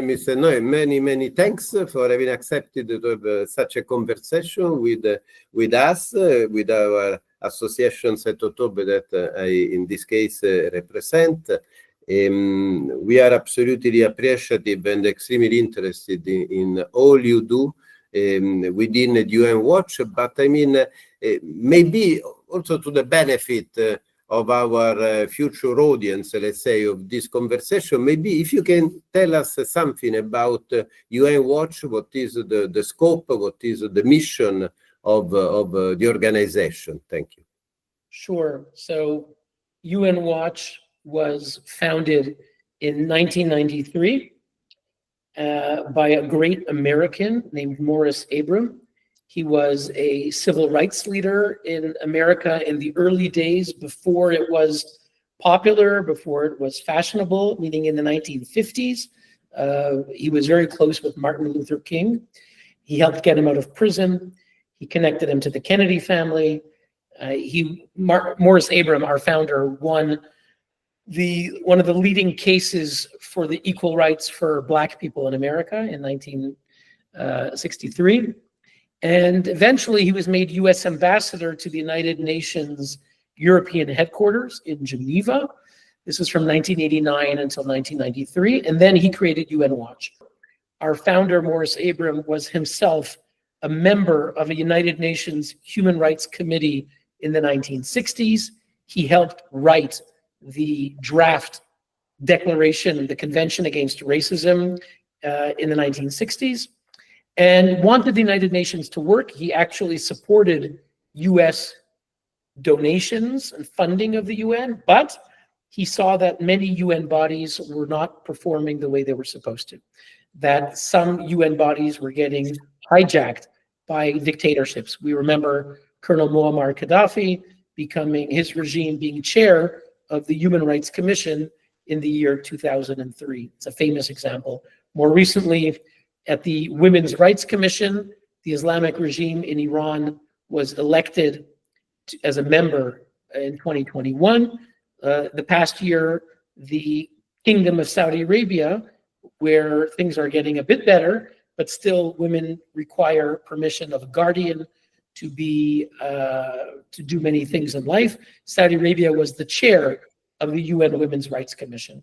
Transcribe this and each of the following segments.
Mr. Neuer, many thanks for having accepted to have such a conversation with us, with our association Setteottobre that I, in this case, represent. We are absolutely appreciative and extremely interested in all you do within the UN Watch, but I mean, maybe also to the benefit of our future audience, let's say, of this conversation, maybe if you can tell us something about UN Watch, what is the scope, what is the mission of the organization? Thank you. Sure. So UN Watch was founded in 1993 by a great American named Morris Abram. He was a civil rights leader in America in the early days before it was popular, before it was fashionable, meaning in the 1950s. He was very close with Martin Luther King. He helped get him out of prison. He connected him to the Kennedy family. Morris Abram, our founder, won one of the leading cases for the equal rights for Black people in America in 1963. And eventually he was made US ambassador to the United Nations European headquarters in Geneva. This was from 1989 until 1993. And then he created UN Watch. Our founder, Morris Abram, was himself a member of a United Nations Human Rights Committee in the 1960s. He helped write the draft declaration, the Convention Against Racism in the 1960s. And wanted the United Nations to work. He actually supported US donations and funding of the UN, but he saw that many UN bodies were not performing the way they were supposed to, that some UN bodies were getting hijacked by dictatorships. We remember Colonel Muammar Gaddafi his regime being chair of the Human Rights Commission in the year 2003. It's a famous example. More recently, at the Women's Rights Commission, the Islamic regime in Iran was elected as a member in 2021. The past year, the Kingdom of Saudi Arabia, where things are getting a bit better, but still women require permission of a guardian to do many things in life. Saudi Arabia was the chair of the UN Women's Rights Commission.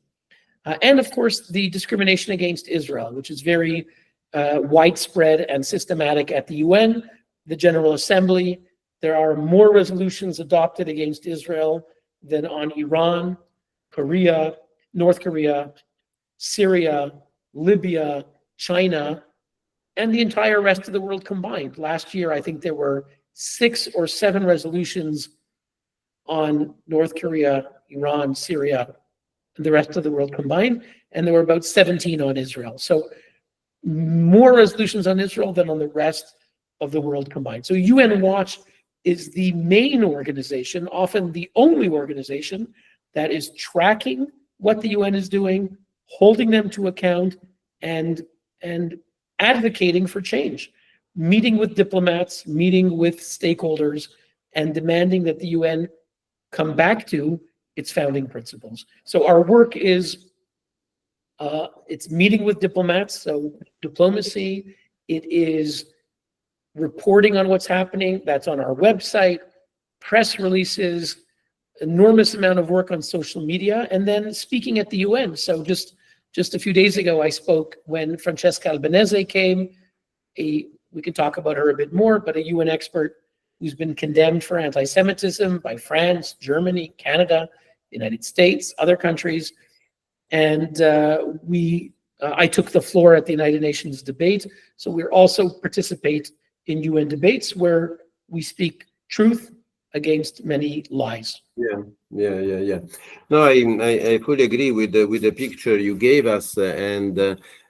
And of course, the discrimination against Israel, which is very widespread and systematic at the UN, the General Assembly. There are more resolutions adopted against Israel than on Iran, Korea, North Korea, Syria, Libya, China, and the entire rest of the world combined. Last year, I think there were 6 or 7 resolutions on North Korea, Iran, Syria, and the rest of the world combined, and there were about 17 on Israel. So more resolutions on Israel than on the rest of the world combined. So UN Watch is the main organization, often the only organization, that is tracking what the UN is doing, holding them to account, and advocating for change, meeting with diplomats, meeting with stakeholders, and demanding that the UN come back to its founding principles. So our work is it's meeting with diplomats, so diplomacy. It is reporting on what's happening. That's on our website, press releases, enormous amount of work on social media, and then speaking at the UN. So just a few days ago, I spoke when Francesca Albanese came. We can talk about her a bit more, but a UN expert who's been condemned for anti-Semitism by France, Germany, Canada, the United States, other countries. And I took the floor at the United Nations debate. So we also participate in UN debates where we speak truth against many lies. Yeah. No, I fully agree with the picture you gave us. And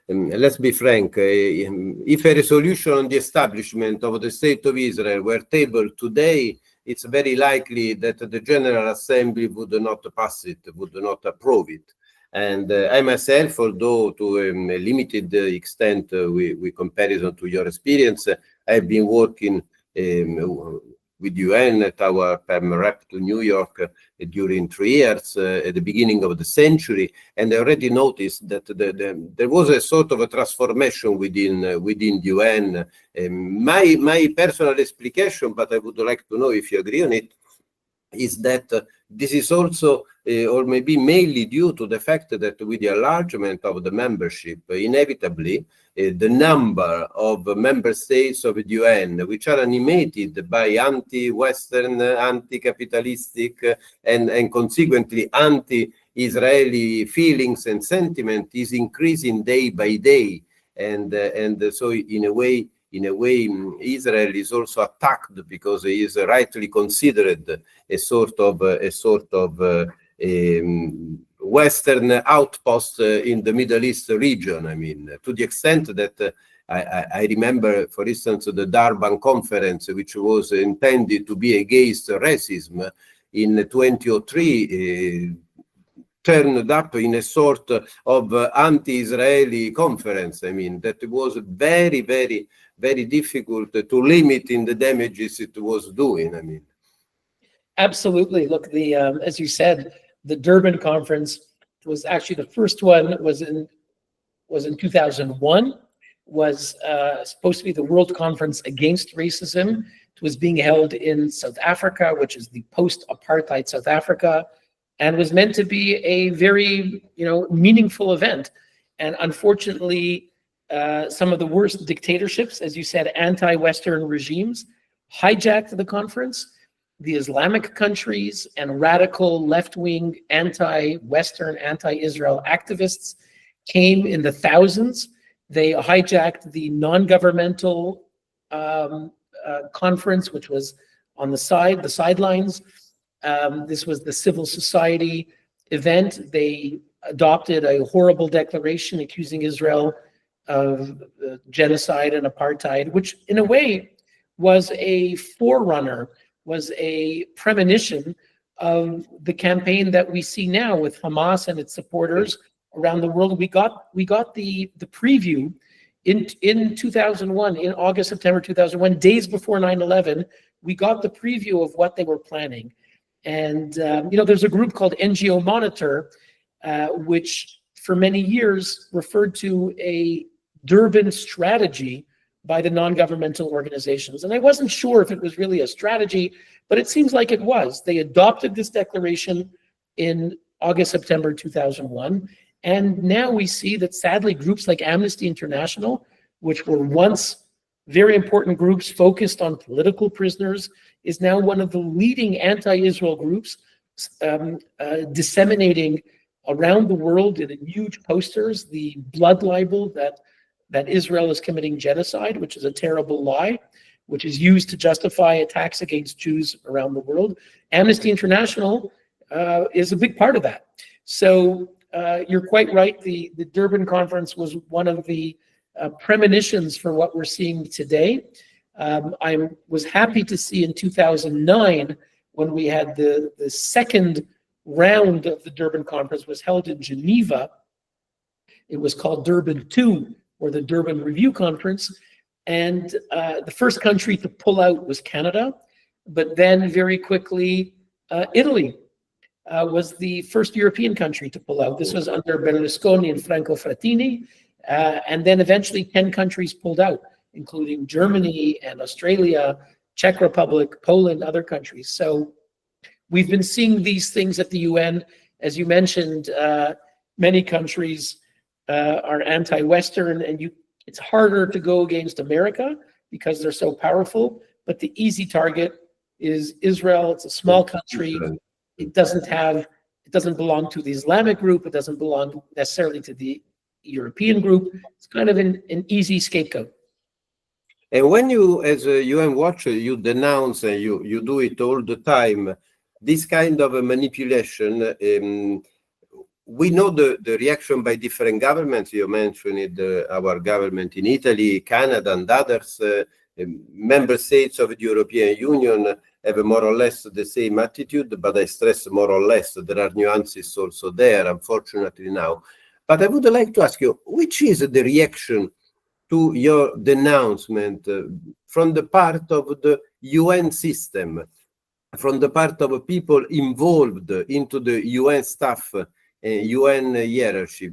let's be frank, if a resolution on the establishment of the State of Israel were tabled today, it's very likely that the General Assembly would not pass it, would not approve it. And I myself, although to a limited extent with comparison to your experience, I've been working UN at our perm rep to New York during 3 years at the beginning of the century, and I already noticed that there was a sort of a transformation within the UN. My personal explication, but I would like to know if you agree on it, is that this is also, or maybe mainly due to the fact that with the enlargement of the membership, inevitably, the number of member states of the UN, which are animated by anti-Western, anti-capitalistic, and consequently anti-Israeli feelings and sentiment, is increasing day by day. And so in a way, Israel is also attacked because he is rightly considered a sort of Western outpost in the Middle East region. I mean, to the extent that I remember, for instance, the Durban conference, which was intended to be against racism in 2003, turned up in a sort of anti-Israeli conference. I mean, that was very, very, very difficult to limit in the damages it was doing. I mean, absolutely. Look, as you said, the Durban conference was actually the first one. Was in 2001. Was supposed to be the World Conference Against Racism. It was being held in South Africa, which is the post-apartheid South Africa, and was meant to be a very, meaningful event. And unfortunately, some of the worst dictatorships, as you said, anti-Western regimes, hijacked the conference. The Islamic countries and radical left-wing anti-Western, anti-Israel activists came in the thousands. They hijacked the non-governmental conference, which was on the sidelines. This was the civil society event. They adopted a horrible declaration accusing Israel of genocide and apartheid, which in a way was a forerunner, was a premonition of the campaign that we see now with Hamas and its supporters around the world. We got the preview in 2001, in August, September 2001, days before 9/11. We got the preview of what they were planning. And, there's a group called NGO Monitor, which for many years referred to a Durban strategy by the non-governmental organizations. And I wasn't sure if it was really a strategy, but it seems like it was. They adopted this declaration in August, September 2001. And now we see that sadly groups like Amnesty International, which were once very important groups focused on political prisoners, is now one of the leading anti-Israel groups, disseminating around the world in huge posters the blood libel that Israel is committing genocide, which is a terrible lie, which is used to justify attacks against Jews around the world. Amnesty International is a big part of that. So you're quite right. The Durban conference was one of the premonitions for what we're seeing today. I was happy to see in 2009, when we had the second round of the Durban conference was held in Geneva. It was called Durban 2, or the Durban Review Conference. And the first country to pull out was Canada, but then very quickly, Italy was the first European country to pull out. This was under Berlusconi and Franco Frattini. And then eventually 10 countries pulled out, including Germany and Australia, Czech Republic, Poland, other countries. So we've been seeing these things at the UN. As you mentioned, many countries are anti-Western, and it's harder to go against America because they're so powerful. But the easy target is Israel. It's a small country. It doesn't belong to the Islamic group. It doesn't belong necessarily to the European group. It's kind of an easy scapegoat. And when you, as a UN watcher, you denounce, and you do it all the time, this kind of a manipulation, we know the reaction by different governments. You mentioned our government in Italy, Canada, and others. Member states of the European Union have more or less the same attitude, but I stress more or less. There are nuances also there, unfortunately now. But I would like to ask you, which is the reaction to your denouncement from the part of the UN system, from the part of people involved into the UN staff, UN hierarchy.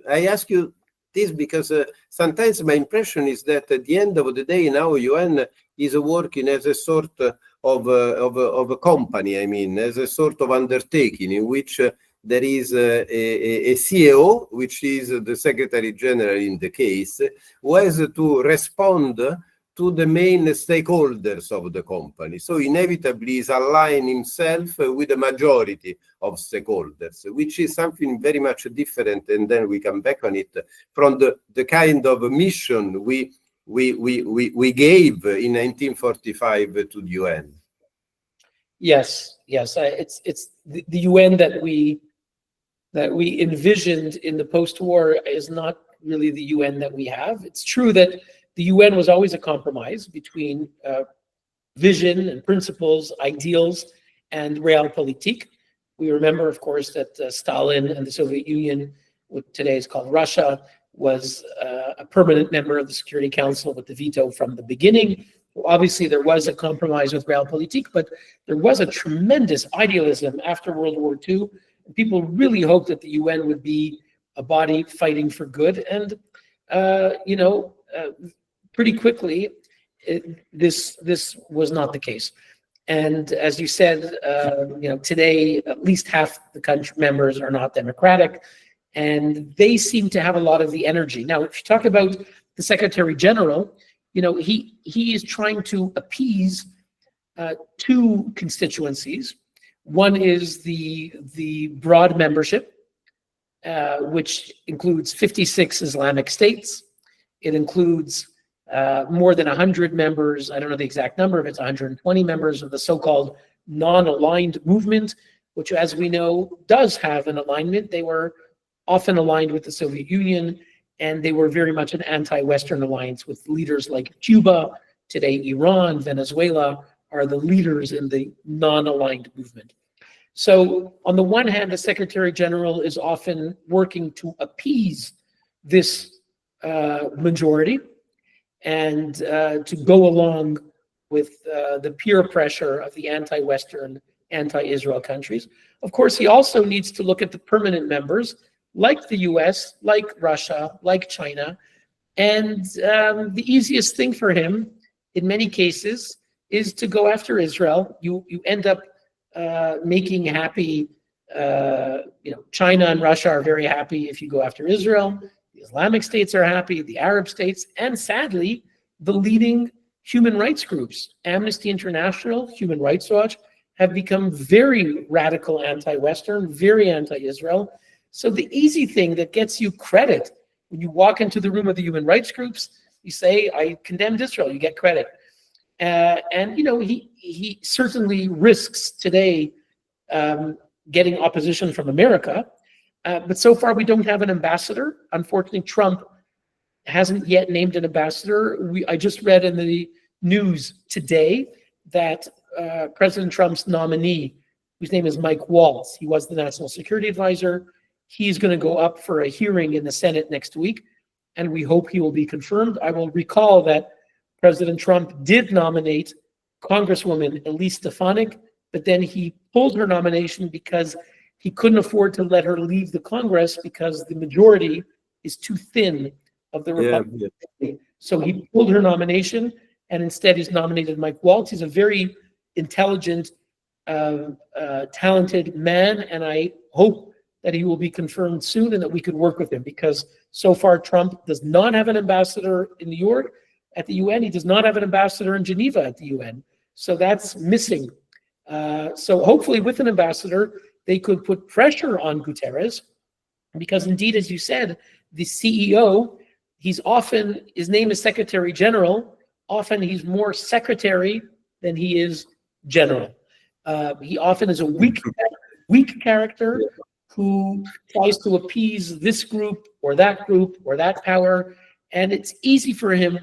I ask you this because sometimes my impression is that at the end of the day now UN is working as a sort of a company, I mean, as a sort of undertaking in which there is a CEO, which is the Secretary General in the case, who has to respond to the main stakeholders of the company. So inevitably is aligning himself with the majority of stakeholders, which is something very much different, and then we come back on it, from the kind of mission we gave in 1945 to the UN. Yes, it's the UN that we envisioned in the post-war is not really the UN that we have. It's true that the UN was always a compromise between vision and principles, ideals, and realpolitik. We remember, of course, that Stalin and the Soviet Union, what today is called Russia, was a permanent member of the Security Council with the veto from the beginning. Obviously, there was a compromise with realpolitik, but there was a tremendous idealism after World War II. And people really hoped that the UN would be a body fighting for good. And, pretty quickly, this was not the case. And as you said, today, at least half the country members are not democratic, and they seem to have a lot of the energy. Now, if you talk about the Secretary General, he is trying to appease two constituencies. One is the broad membership, which includes 56 Islamic states. It includes more than 100 members, I don't know the exact number, if it's 120 members of the so-called non-aligned movement, which, as we know, does have an alignment. They were often aligned with the Soviet Union, and they were very much an anti-Western alliance with leaders like Cuba, today Iran, Venezuela, are the leaders in the non-aligned movement. So on the one hand, the Secretary General is often working to appease this majority and to go along with the peer pressure of the anti-Western, anti-Israel countries. Of course, he also needs to look at the permanent members, like the US, like Russia, like China. And the easiest thing for him, in many cases, is to go after Israel. You end up making happy, China and Russia are very happy if you go after Israel. The Islamic states are happy, the Arab states, and sadly, the leading human rights groups, Amnesty International, Human Rights Watch, have become very radical anti-Western, very anti-Israel. So the easy thing that gets you credit, when you walk into the room of the human rights groups, you say, I condemned Israel, you get credit. He certainly risks today getting opposition from America, but so far we don't have an ambassador. Unfortunately, Trump hasn't yet named an ambassador. I just read in the news today that President Trump's nominee, whose name is Mike Waltz, he was the national security advisor. He's going to go up for a hearing in the Senate next week, and we hope he will be confirmed. I will recall that President Trump did nominate Congresswoman Elise Stefanik, but then he pulled her nomination because he couldn't afford to let her leave the Congress because the majority is too thin of the Republican Party. So he pulled her nomination, and instead he's nominated Mike Waltz. He's a very intelligent, talented man, and I hope that he will be confirmed soon and that we could work with him, because so far Trump does not have an ambassador in New York at the UN. He does not have an ambassador in Geneva at the UN. So that's missing. So hopefully with an ambassador, they could put pressure on Guterres, because indeed, as you said, the CEO, his name is Secretary General. Often he's more secretary than he is general. He often is a weak character who tries to appease this group or that power. And it's easy for him.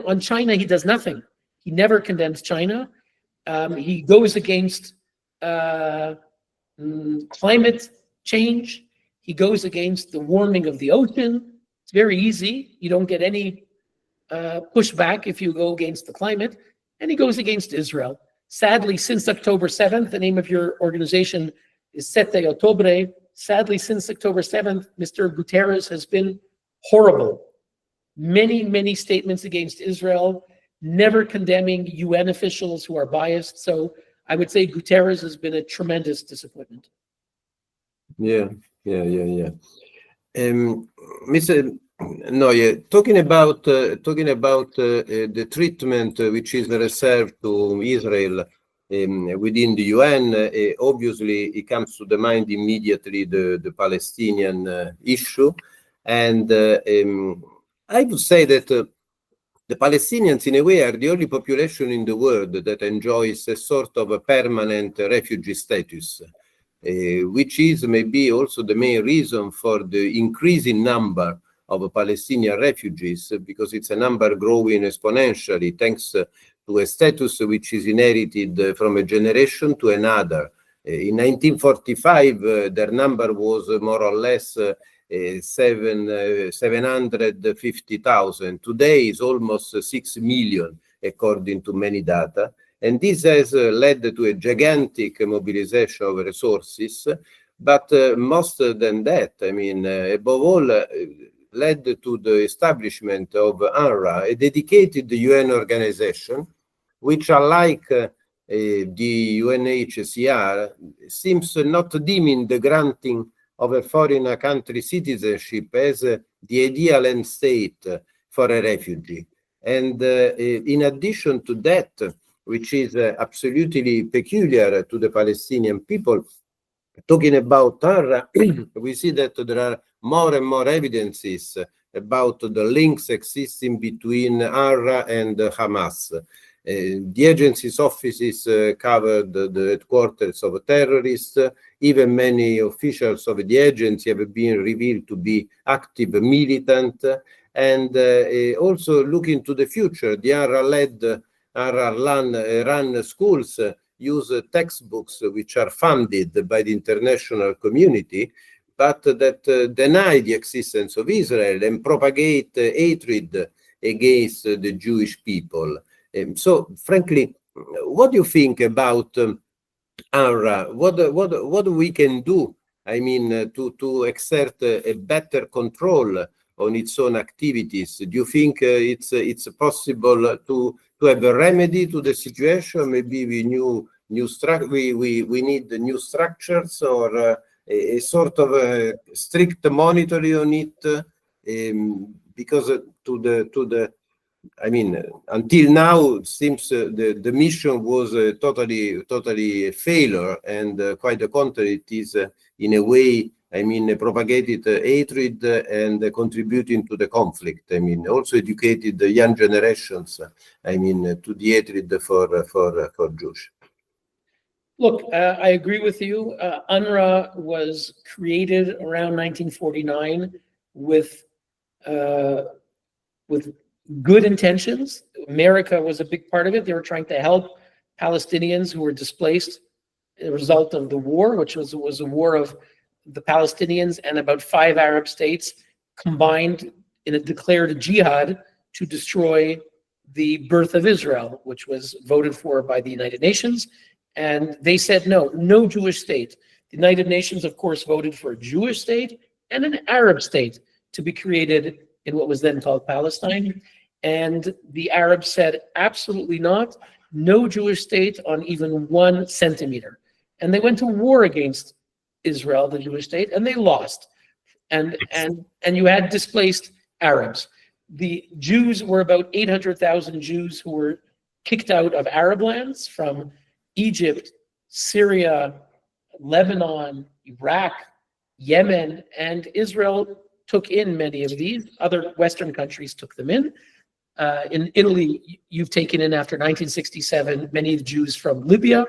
On China, he does nothing. He never condemns China. He goes against climate change. He goes against the warming of the ocean. It's very easy. You don't get any push back if you go against the climate, and he goes against Israel. Sadly, since October 7th, the name of your organization is Setteottobre. Sadly, since October 7th, Mr. Guterres has been horrible. Many, many statements against Israel, never condemning UN officials who are biased. So I would say Guterres has been a tremendous disappointment. Yeah. Mr. Neuer, talking about the treatment which is reserved to Israel within the UN, obviously it comes to the mind immediately the Palestinian issue, and I would say that the Palestinians, in a way, are the only population in the world that enjoys a sort of a permanent refugee status, which is maybe also the main reason for the increasing number of Palestinian refugees, because it's a number growing exponentially thanks to a status which is inherited from a generation to another. In 1945, their number was more or less 750,000. Today is almost 6 million, according to many data. And this has led to a gigantic mobilization of resources. But most than that, I mean, above all, led to the establishment of UNRWA, a dedicated UN organization, which, unlike the UNHCR, seems not deeming the granting of a foreign country citizenship as the ideal end state for a refugee. And in addition to that, which is absolutely peculiar to the Palestinian people, talking about UNRWA, we see that there are more and more evidences about the links existing between UNRWA and Hamas. The agency's offices covered the headquarters of terrorists. Even many officials of the agency have been revealed to be active militant. And also looking to the future, the UNRWA-run schools use textbooks which are funded by the international community, but that deny the existence of Israel and propagate hatred against the Jewish people. So, frankly, what do you think about UNRWA? What we can do, I mean, to exert a better control on its own activities? Do you think it's possible to have a remedy to the situation? Maybe we need new structures, or a sort of a strict monitoring on it, because I mean, until now, it seems the mission was totally a failure, and quite the contrary, it is in a way, I mean, propagated hatred and contributing to the conflict. I mean, also educated the young generations, I mean, to the hatred for Jews. Look, I agree with you. UNRWA was created around 1949 with good intentions. America was a big part of it. They were trying to help Palestinians who were displaced as a result of the war, which was a war of the Palestinians and about 5 Arab states combined in a declared jihad to destroy the birth of Israel, which was voted for by the United Nations. And they said, no Jewish state. The United Nations, of course, voted for a Jewish state and an Arab state to be created in what was then called Palestine. And the Arabs said, absolutely not, no Jewish state on even 1 centimeter. And they went to war against Israel, the Jewish state, and they lost. And you had displaced Arabs. The Jews were about 800,000 Jews who were kicked out of Arab lands from Egypt, Syria, Lebanon, Iraq, Yemen, and Israel took in many of these. Other Western countries took them in. In Italy, you've taken in, after 1967, many of the Jews from Libya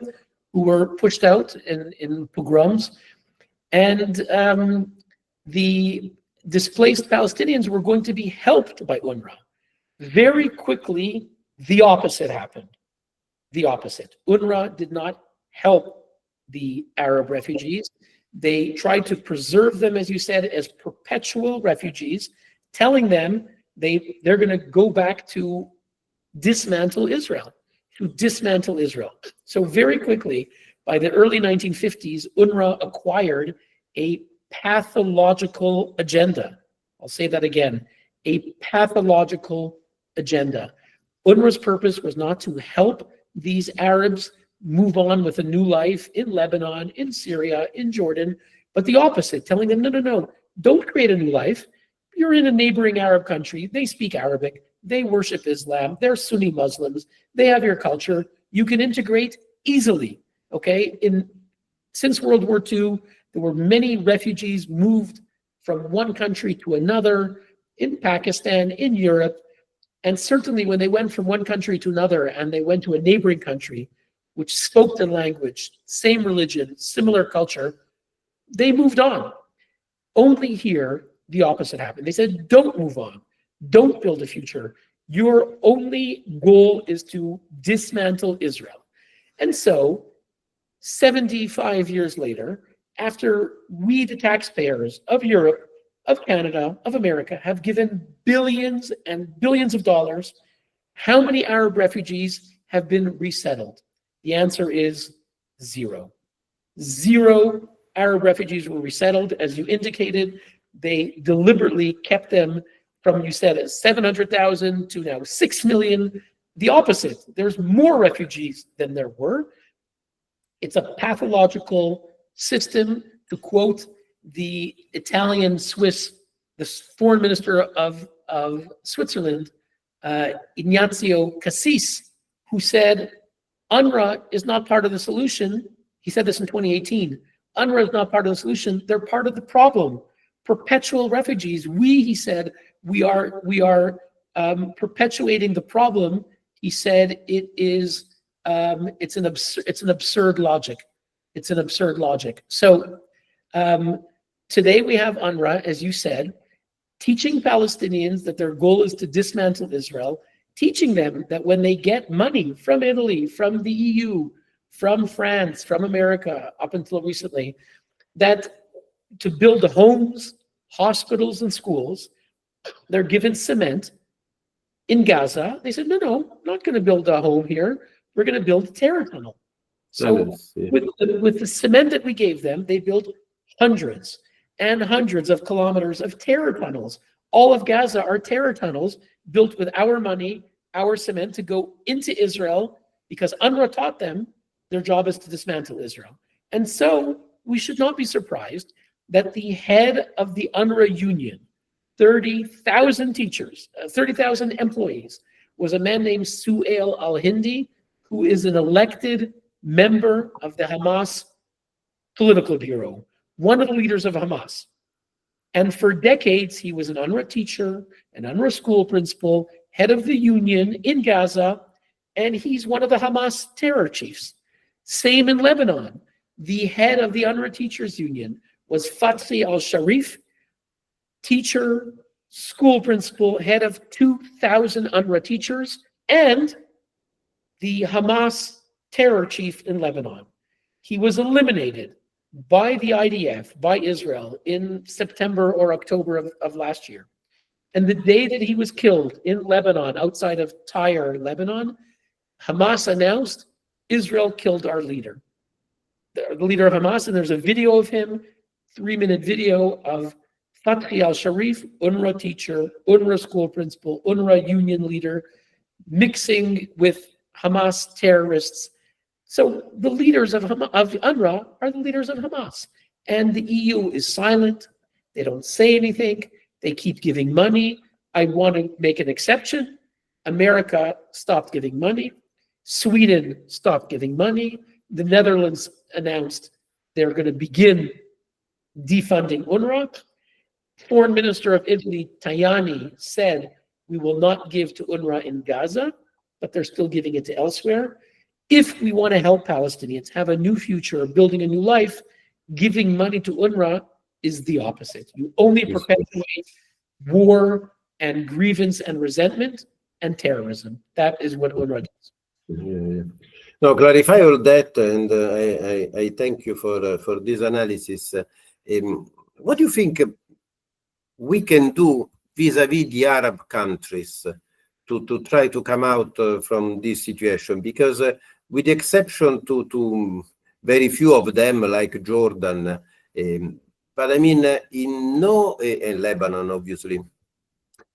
who were pushed out in pogroms. And the displaced Palestinians were going to be helped by UNRWA. Very quickly, the opposite happened. The opposite. UNRWA did not help the Arab refugees. They tried to preserve them, as you said, as perpetual refugees, telling them they're going to go back to dismantle Israel, So very quickly, by the early 1950s, UNRWA acquired a pathological agenda. I'll say that again, a pathological agenda. UNRWA's purpose was not to help these Arabs move on with a new life in Lebanon, in Syria, in Jordan, but the opposite, telling them, no, don't create a new life. You're in a neighboring Arab country. They speak Arabic. They worship Islam. They're Sunni Muslims. They have your culture. You can integrate easily, okay? Since World War II, there were many refugees moved from one country to another in Pakistan, in Europe, and certainly when they went from one country to another and they went to a neighboring country, which spoke the language, same religion, similar culture, they moved on. Only here, the opposite happened. They said, don't move on. Don't build a future. Your only goal is to dismantle Israel. And so, 75 years later, after we, the taxpayers of Europe, of Canada, of America, have given billions and billions of dollars, how many Arab refugees have been resettled? The answer is 0. 0 Arab refugees were resettled. As you indicated, they deliberately kept them from, you said, 700,000 to now 6 million. The opposite. There's more refugees than there were. It's a pathological system, to quote the the foreign minister of Switzerland, Ignazio Cassis, who said, UNRWA is not part of the solution. He said this in 2018. UNRWA is not part of the solution. They're part of the problem. Perpetual refugees. He said, we are perpetuating the problem. He said it's an absurd logic. It's an absurd logic. So today we have UNRWA, as you said, teaching Palestinians that their goal is to dismantle Israel, teaching them that when they get money from Italy, from the EU, from France, from America, up until recently, that to build the homes, hospitals, and schools, they're given cement in Gaza. They said, no, not going to build a home here. We're going to build a terror tunnel. So with the cement that we gave them, they built hundreds and hundreds of kilometers of terror tunnels. All of Gaza are terror tunnels built with our money, our cement, to go into Israel, because UNRWA taught them their job is to dismantle Israel. And so we should not be surprised that the head of the UNRWA union, 30,000 teachers, 30,000 employees, was a man named Su'ail al-Hindi, who is an elected member of the Hamas political bureau, one of the leaders of Hamas. And for decades, he was an UNRWA teacher, an UNRWA school principal, head of the union in Gaza, and he's one of the Hamas terror chiefs. Same in Lebanon. The head of the UNRWA teachers union was Fathi al-Sharif, teacher, school principal, head of 2,000 UNRWA teachers, and the Hamas terror chief in Lebanon. He was eliminated by the IDF, by Israel, in September or October of last year. And the day that he was killed in Lebanon, outside of Tyre, Lebanon, Hamas announced, Israel killed our leader. The leader of Hamas, and there's a video of him, 3-minute video of Fathi al-Sharif, UNRWA teacher, UNRWA school principal, UNRWA union leader, mixing with Hamas terrorists. So the leaders of UNRWA are the leaders of Hamas. And the EU is silent. They don't say anything. They keep giving money. I want to make an exception. America stopped giving money. Sweden stopped giving money. The Netherlands announced they're going to begin defunding UNRWA. Foreign Minister of Italy, Tajani, said, we will not give to UNRWA in Gaza, but they're still giving it to elsewhere. If we want to help Palestinians have a new future, building a new life, giving money to UNRWA is the opposite. You only perpetuate war and grievance and resentment and terrorism. That is what UNRWA does. Yeah. No, clarify all that, and I thank you for this analysis. What do you think we can do vis-à-vis the Arab countries to try to come out from this situation? Because with the exception to very few of them, like Jordan, but I mean, in no, and Lebanon, obviously,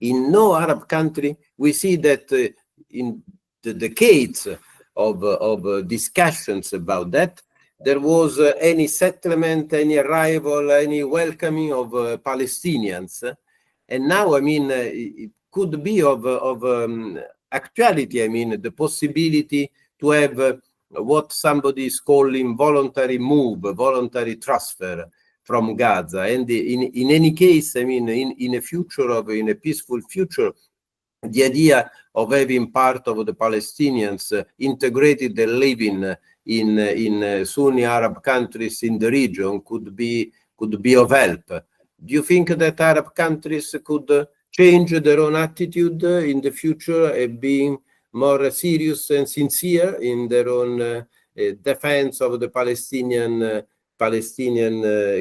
in no Arab country, we see that in the decades of discussions about that, there was any settlement, any arrival, any welcoming of Palestinians. And now, I mean, it could be of actuality, I mean, the possibility to have what somebody is calling voluntary move, voluntary transfer from Gaza. And in any case, I mean, in a peaceful future, the idea of having part of the Palestinians integrated and living in Sunni Arab countries in the region could be of help. Do you think that Arab countries could change their own attitude in the future and being more serious and sincere in their own defense of the Palestinian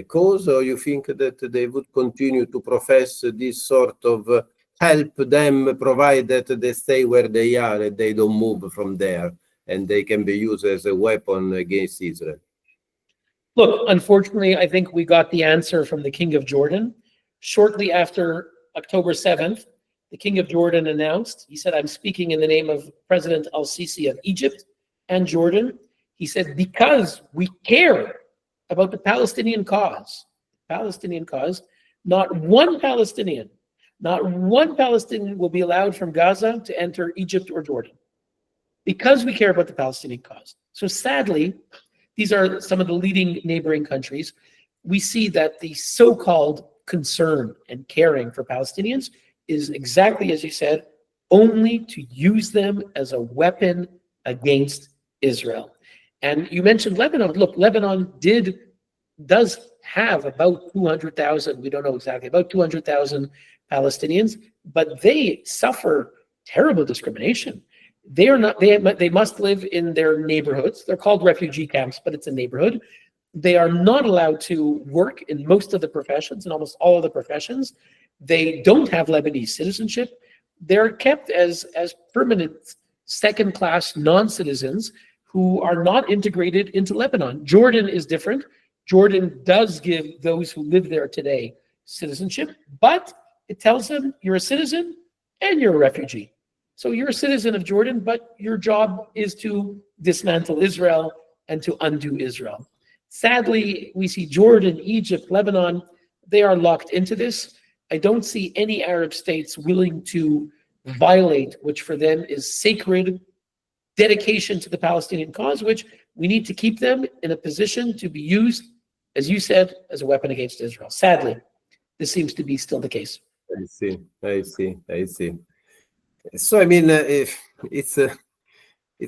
cause, or you think that they would continue to profess this sort of help them, provide that they stay where they are and they don't move from there, and they can be used as a weapon against Israel? Look, unfortunately, I think we got the answer from the King of Jordan. Shortly after October 7th, the King of Jordan announced, he said, I'm speaking in the name of President al-Sisi of Egypt and Jordan. He said, because we care about the Palestinian cause, not one Palestinian will be allowed from Gaza to enter Egypt or Jordan, because we care about the Palestinian cause. So sadly, these are some of the leading neighboring countries. We see that the so-called concern and caring for Palestinians is exactly as you said, only to use them as a weapon against Israel. And you mentioned Lebanon. Look, Lebanon does have about 200,000, we don't know exactly, about 200,000 Palestinians, but they suffer terrible discrimination. They must live in their neighborhoods. They're called refugee camps, but it's a neighborhood. They are not allowed to work in most of the professions, in almost all of the professions. They don't have Lebanese citizenship. They're kept as permanent second-class non-citizens who are not integrated into Lebanon. Jordan is different. Jordan does give those who live there today citizenship, but it tells them you're a citizen and you're a refugee. So you're a citizen of Jordan, but your job is to dismantle Israel and to undo Israel. Sadly, we see Jordan, Egypt, Lebanon, they are locked into this. I don't see any Arab states willing to violate, which for them is sacred dedication to the Palestinian cause, which we need to keep them in a position to be used, as you said, as a weapon against Israel. Sadly, this seems to be still the case. I see. So, I mean, it's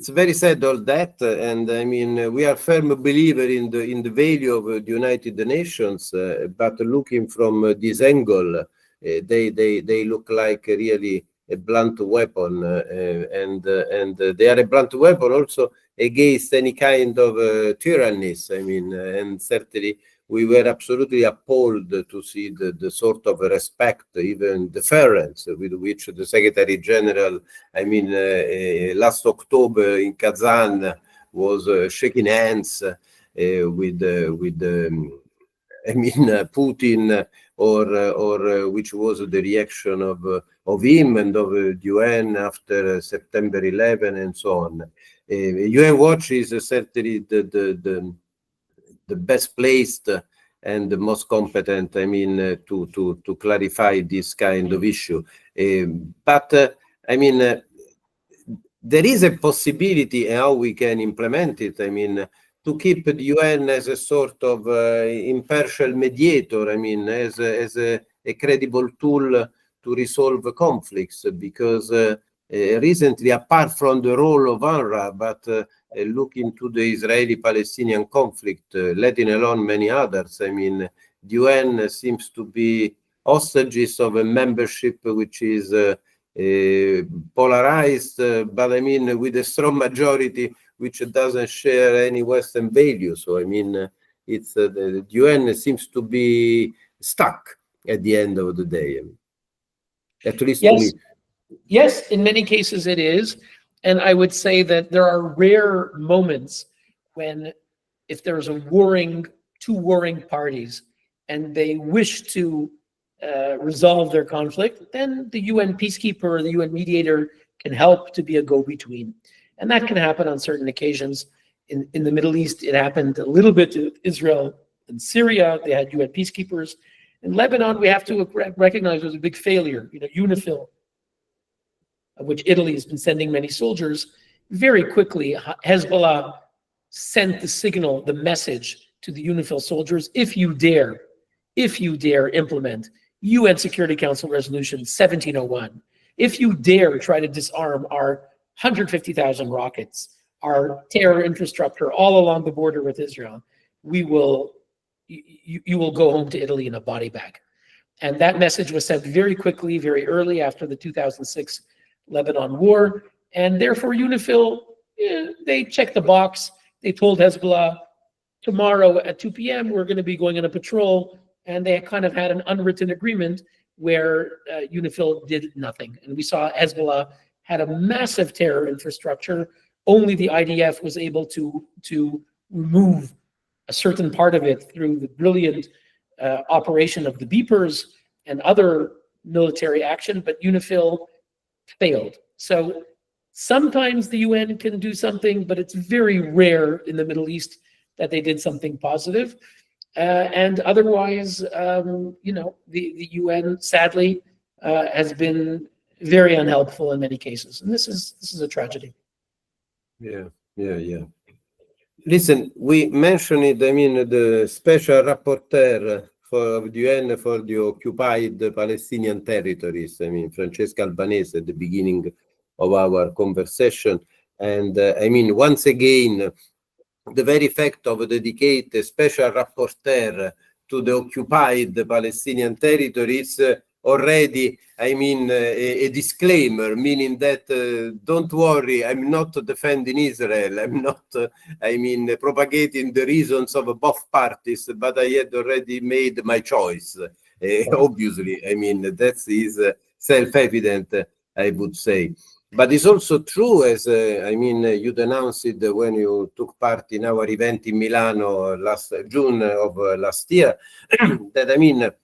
very sad all that, and I mean, we are firm believer in the value of the United Nations, but looking from this angle, they look like really a blunt weapon, and they are a blunt weapon also against any kind of tyrannies. I mean, and certainly we were absolutely appalled to see the sort of respect, even deference with which the Secretary General, I mean, last October in Kazan was shaking hands with I mean, Putin, or which was the reaction of him and of the UN after September 11 and so on. UN Watch is certainly the best placed and the most competent, I mean, to clarify this kind of issue. But I mean, there is a possibility how we can implement it. I mean, to keep the UN as a sort of impartial mediator. I mean, as a credible tool to resolve conflicts, because recently, apart from the role of UNRWA, but looking to the Israeli-Palestinian conflict, letting alone many others, I mean, the UN seems to be hostages of a membership which is polarized, but I mean, with a strong majority which doesn't share any Western values. So I mean, it's the UN seems to be stuck at the end of the day. At least Yes. to me. Yes, in many cases it is. And I would say that there are rare moments when, if there's two warring parties and they wish to resolve their conflict, then the UN peacekeeper or the UN mediator can help to be a go-between. And that can happen on certain occasions. In the Middle East, it happened a little bit to Israel and Syria. They had UN peacekeepers. In Lebanon, we have to recognize was a big failure. UNIFIL, of which Italy has been sending many soldiers, very quickly, Hezbollah sent the signal, the message to the UNIFIL soldiers: if you dare implement UN Security Council Resolution 1701, if you dare try to disarm our 150,000 rockets, our terror infrastructure all along the border with Israel, you will go home to Italy in a body bag. And that message was sent very quickly, very early after the 2006 Lebanon war. And therefore, UNIFIL, they checked the box. They told Hezbollah, tomorrow at 2 p.m., we're going to be going on a patrol. And they kind of had an unwritten agreement where UNIFIL did nothing. And we saw Hezbollah had a massive terror infrastructure. Only the IDF was able to remove a certain part of it through the brilliant operation of the beepers and other military action, but UNIFIL failed. So sometimes the UN can do something, but it's very rare in the Middle East that they did something positive. And otherwise, the UN sadly has been very unhelpful in many cases, and this is a tragedy. Yeah. Listen, we mentioned it. I mean, the special rapporteur for the UN for the occupied Palestinian territories. I mean, Francesca Albanese at the beginning of our conversation, and I mean, once again, the very fact of dedicate a special rapporteur to the occupied Palestinian territories already, I mean, a disclaimer, meaning that don't worry, I'm not defending Israel. I'm not, propagating the reasons of both parties, but I had already made my choice. Obviously, I mean, that is self-evident, I would say. But it's also true, as you denounced it when you took part in our event in Milano last June of last year, that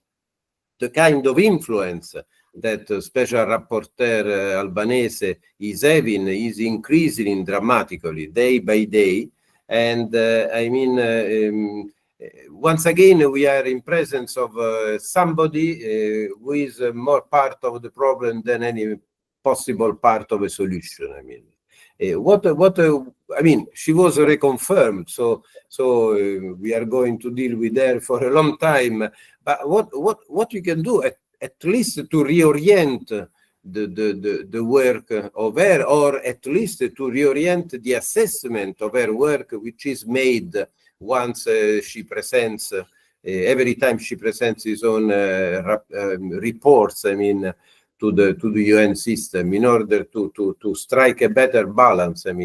the kind of influence that Special Rapporteur Albanese is having is increasing dramatically day by day. And once again, we are in presence of somebody who is more part of the problem than any possible part of a solution. She was reconfirmed, so we are going to deal with her for a long time. But what you can do at least to reorient the work of her, or at least to reorient the assessment of her work, which is made once she presents, every time she presents his own reports, to the UN system, in order to strike a better balance, and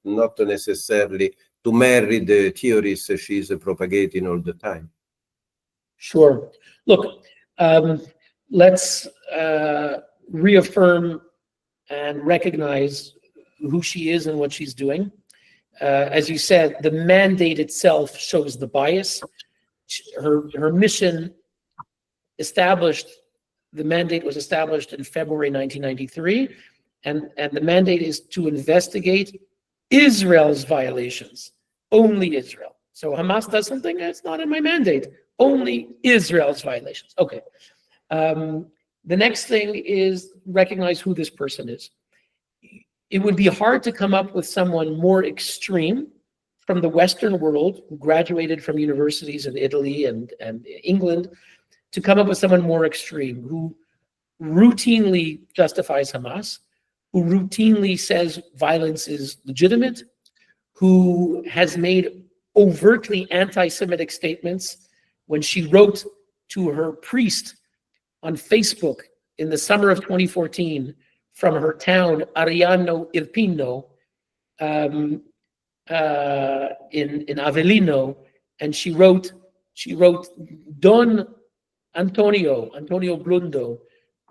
not necessarily to marry the theories she's propagating all the time. Sure. Look, let's reaffirm and recognize who she is and what she's doing. As you said, the mandate itself shows the bias. Her mission the mandate was established in February 1993, and the mandate is to investigate Israel's violations, only Israel. So Hamas does something that's not in my mandate, only Israel's violations. Okay. The next thing is recognize who this person is. It would be hard to come up with someone more extreme from the Western world, who graduated from universities in Italy and England, to come up with someone more extreme, who routinely justifies Hamas, who routinely says violence is legitimate, who has made overtly anti-Semitic statements. When she wrote to her priest on Facebook in the summer of 2014 from her town, Ariano Irpino, in Avellino, and she wrote, Don Antonio Blundo,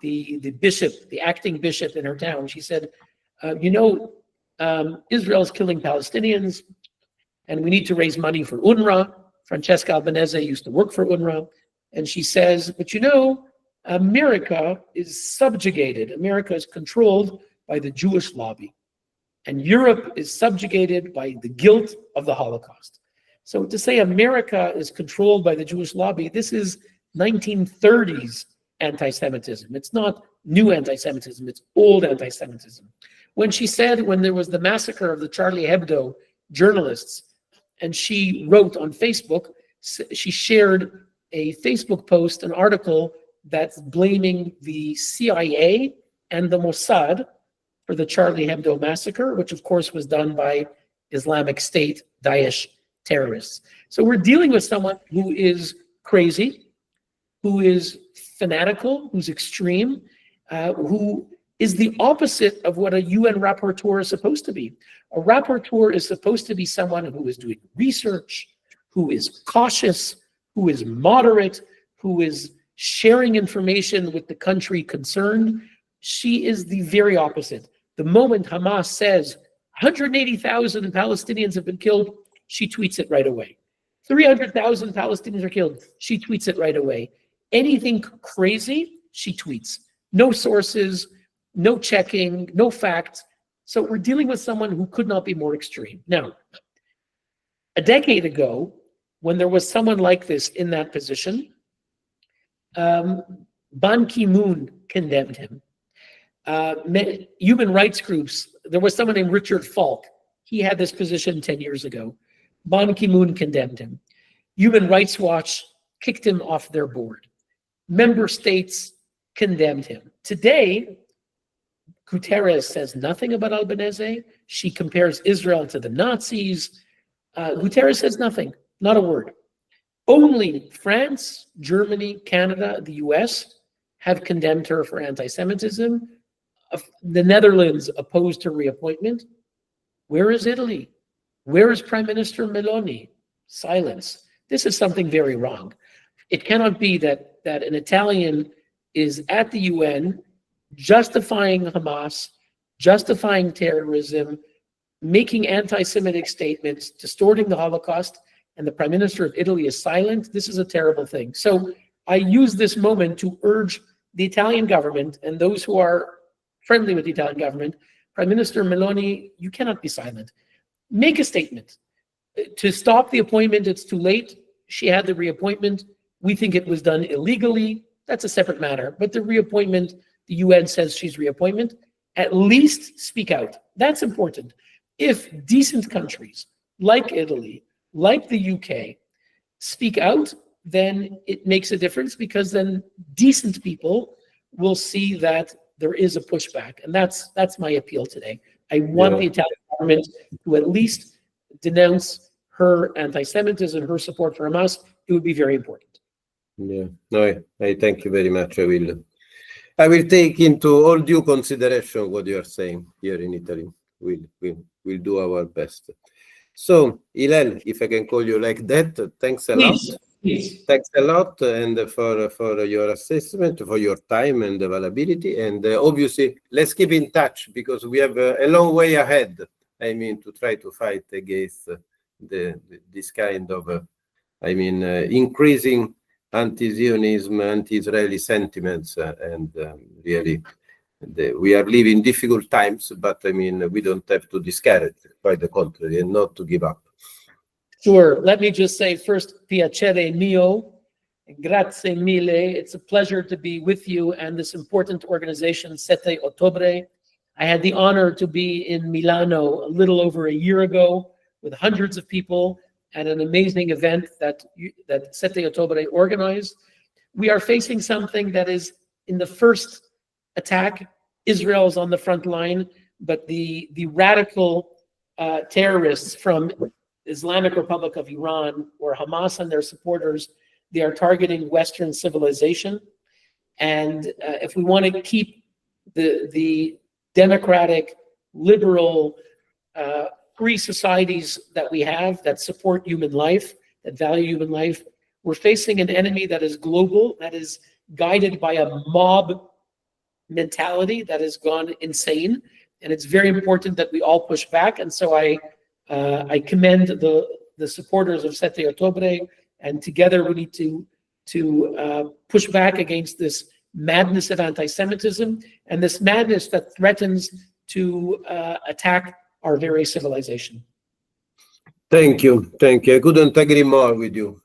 the bishop, the acting bishop in her town. She said, Israel's killing Palestinians, and we need to raise money for UNRWA. Francesca Albanese used to work for UNRWA. And she says, but America is subjugated. America is controlled by the Jewish lobby. And Europe is subjugated by the guilt of the Holocaust. So to say America is controlled by the Jewish lobby, this is 1930s anti-Semitism. It's not new anti-Semitism, it's old anti-Semitism. When she said, when there was the massacre of the Charlie Hebdo journalists, and she wrote on Facebook, she shared a Facebook post, an article that's blaming the CIA and the Mossad for the Charlie Hebdo massacre, which of course was done by Islamic State, Daesh terrorists. So we're dealing with someone who is crazy, who is fanatical, who's extreme, who is the opposite of what a UN rapporteur is supposed to be. A rapporteur is supposed to be someone who is doing research, who is cautious, who is moderate, who is sharing information with the country concerned. She is the very opposite. The moment Hamas says 180,000 Palestinians have been killed, she tweets it right away. 300,000 Palestinians are killed, she tweets it right away. Anything crazy, she tweets. No sources, no checking, no facts. So we're dealing with someone who could not be more extreme. Now, a decade ago, when there was someone like this in that position, Ban Ki-moon condemned him. Human rights groups, there was someone named Richard Falk. He had this position 10 years ago. Ban Ki-moon condemned him. Human Rights Watch kicked him off their board. Member states condemned him. Today, Guterres says nothing about Albanese. She compares Israel to the Nazis. Guterres says nothing, not a word. Only France, Germany, Canada, the US have condemned her for anti-Semitism. The Netherlands opposed her reappointment. Where is Italy? Where is Prime Minister Meloni? Silence. This is something very wrong. It cannot be that an Italian is at the UN justifying Hamas, justifying terrorism, making anti-Semitic statements, distorting the Holocaust, and the Prime Minister of Italy is silent. This is a terrible thing. So I use this moment to urge the Italian government and those who are friendly with the Italian government, Prime Minister Meloni, you cannot be silent. Make a statement. To stop the appointment, it's too late. She had the reappointment. We think it was done illegally. That's a separate matter. But the reappointment, the UN says she's reappointment. At least speak out. That's important. If decent countries like Italy, like the UK, speak out, then it makes a difference, because then decent people will see that there is a pushback. And that's my appeal today. I want the Italian government to at least denounce her anti-Semitism, her support for Hamas. It would be very important. Yeah, no, I thank you very much. I will take into all due consideration what you are saying here in Italy. We'll do our best. So, Hillel, if I can call you like that, thanks a lot. Please. Thanks a lot, and for your assessment, for your time and availability. And obviously, let's keep in touch, because we have a long way ahead. I mean, to try to fight against this kind of, increasing anti-Zionism, anti-Israeli sentiments, and really, we are living difficult times, but we don't have to discourage, quite the contrary, and not to give up. Sure. Let me just say first, piacere mio, grazie mille. It's a pleasure to be with you and this important organization, Setteottobre. I had the honor to be in Milano a little over a year ago with hundreds of people at an amazing event that Setteottobre organized. We are facing something that is in the first attack. Israel is on the front line, but the radical terrorists from Islamic Republic of Iran, or Hamas and their supporters, they are targeting Western civilization. And if we want to keep the democratic, liberal, free societies that we have that support human life, that value human life, we're facing an enemy that is global, that is guided by a mob mentality that has gone insane, and it's very important that we all push back. And so I commend the supporters of Setteottobre, and together we need to push back against this madness of anti-Semitism and this madness that threatens to attack our very civilization. Thank you. Thank you. I couldn't agree more with you.